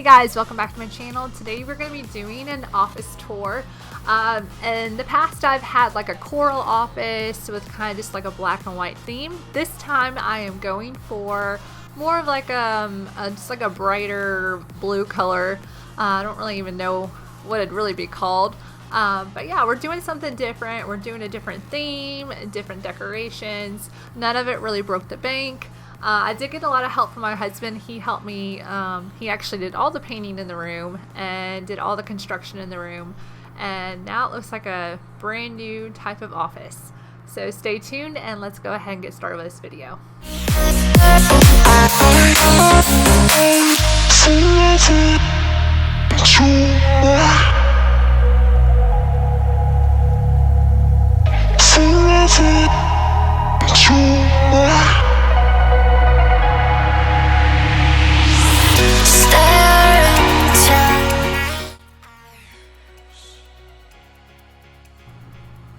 Hey guys, welcome back to my channel. Today we're going to be doing an office tour. In the past I've had like a coral office with kind of just like a black and white theme. This time I am going for more of like just like a brighter blue color. I don't really even know what it'd really be called. But yeah, we're doing something different. We're doing a different theme, different decorations. None of it really broke the bank. I did get a lot of help from my husband. He helped me. He actually did all the painting in the room and did all the construction in the room. And now it looks like a brand new type of office. So stay tuned and let's go ahead and get started with this video.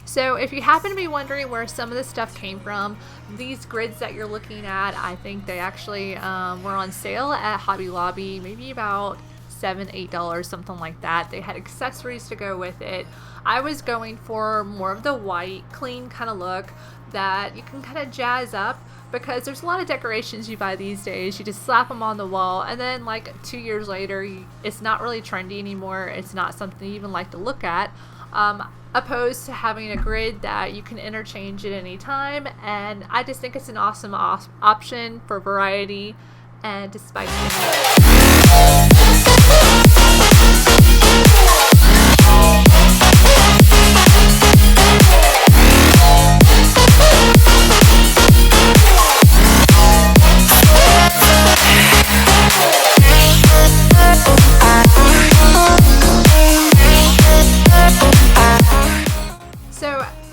So if you happen to be wondering where some of this stuff came from, these grids that you're looking at, I think they actually were on sale at Hobby Lobby, maybe about $7-8, something like that. They had accessories to go with it. I was going for more of the white, clean kind of look that you can kind of jazz up, because there's a lot of decorations you buy these days. You just slap them on the wall and then like 2 years later, it's not really trendy anymore. It's not something you even like to look at. Opposed to having a grid that you can interchange at any time, and I just think it's an awesome option for variety and to spice things up.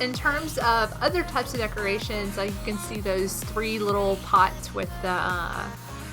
In terms of other types of decorations, like you can see those 3 little pots with the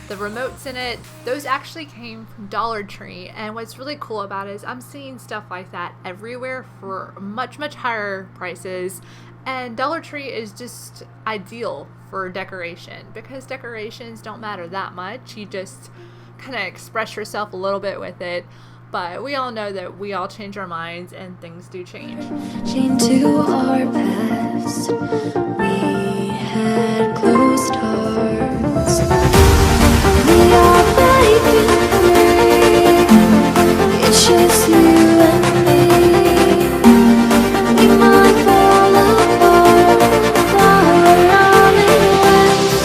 remotes in it. Those actually came from Dollar Tree, and what's really cool about it is I'm seeing stuff like that everywhere for much higher prices, and Dollar Tree is just ideal for decoration because decorations don't matter that much. You just kind of express yourself a little bit with it. But we all know that we all change our minds and things do change. Chained to our past, we had closed hearts. We are breaking free. It's just you and me. We might fall apart, but we're running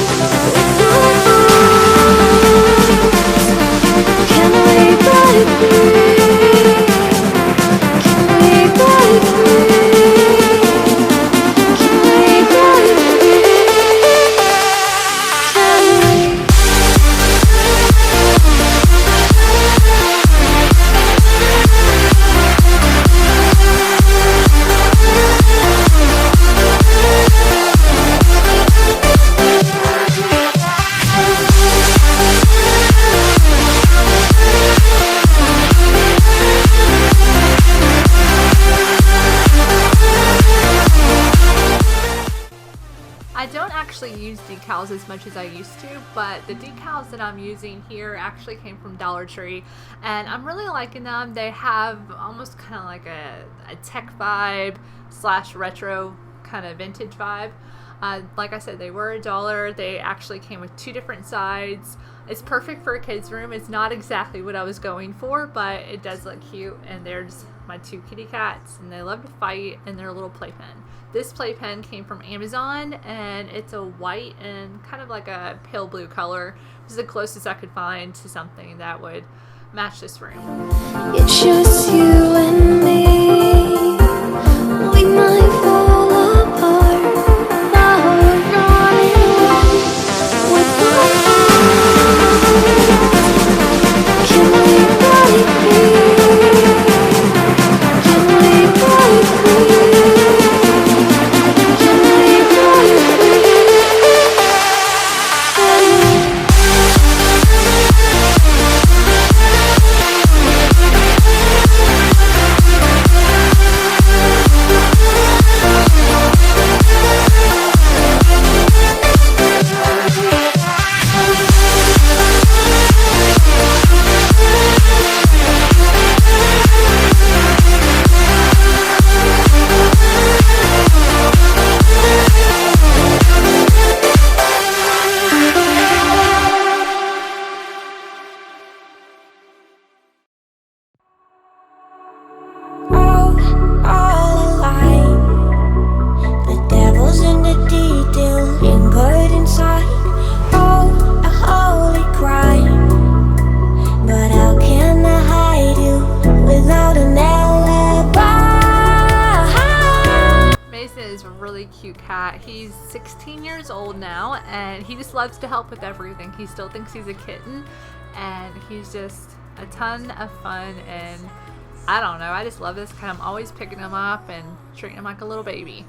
with our hearts. Can we break free? I don't actually use decals as much as I used to, but the decals that I'm using here actually came from Dollar Tree, and I'm really liking them. They have almost kind of like a tech vibe / retro kind of vintage vibe. Like I said, they were $1. They actually came with 2 different sides. It's perfect for a kid's room. It's not exactly what I was going for, but it does look cute. And there's my 2 kitty cats, and they love to fight, and their little playpen. This playpen came from Amazon, and it's a white and kind of like a pale blue color. This is the closest I could find to something that would match this room. It's just you and me. We might fall apart, but we're running with our hearts. Can we break free? Can we break free? Can we break free? cute cat. He's 16 years old now, and he just loves to help with everything. He still thinks he's a kitten, and he's just a ton of fun, and I don't know, I just love this cat. I'm always picking him up and treating him like a little baby.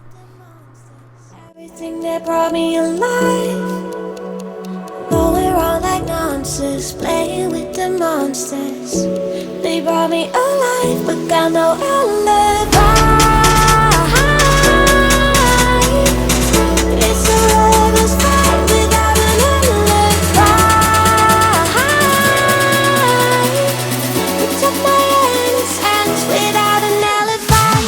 Everything that brought me alive, going around like nonsense, playing with the monsters. They brought me alive, but got no alibi. It's a rebel's fight without an alibi. You took my hands without an alibi.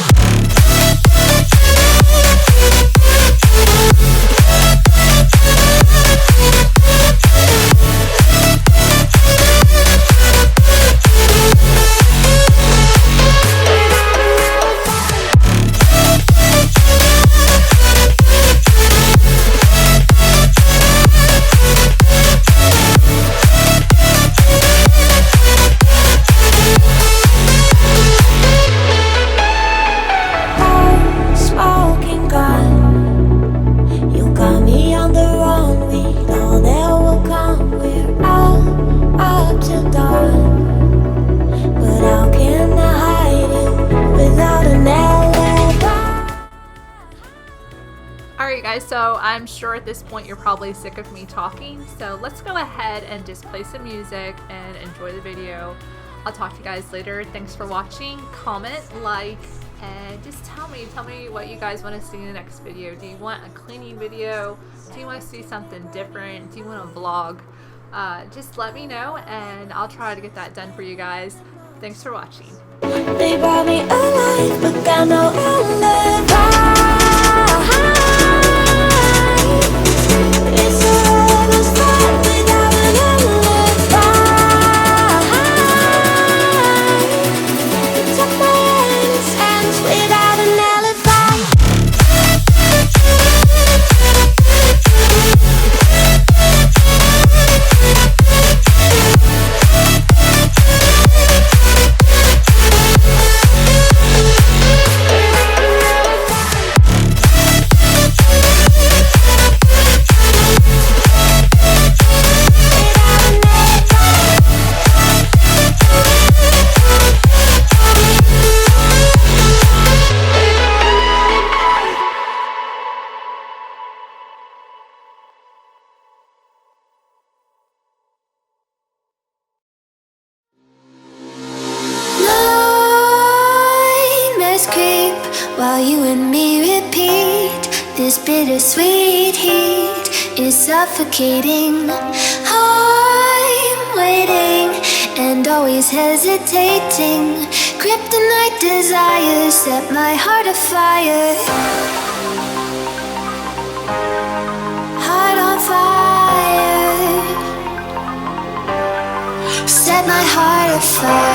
Alright guys, so I'm sure at this point you're probably sick of me talking, so let's go ahead and just play some music and enjoy the video. I'll talk to you guys later. Thanks for watching. Comment, like, and just tell me what you guys want to see in the next video. Do you want a cleaning video? Do you want to see something different? Do you want a vlog? Just let me know and I'll try to get that done for you guys. Thanks for watching. They brought me alive, but got no alibi. It's a rebel's fight without an alibi. You took my hands without an alibi. Creep while you and me repeat. This bittersweet heat is suffocating. I'm waiting and always hesitating. Kryptonite desires set my heart afire. Heart on fire. Set my heart afire.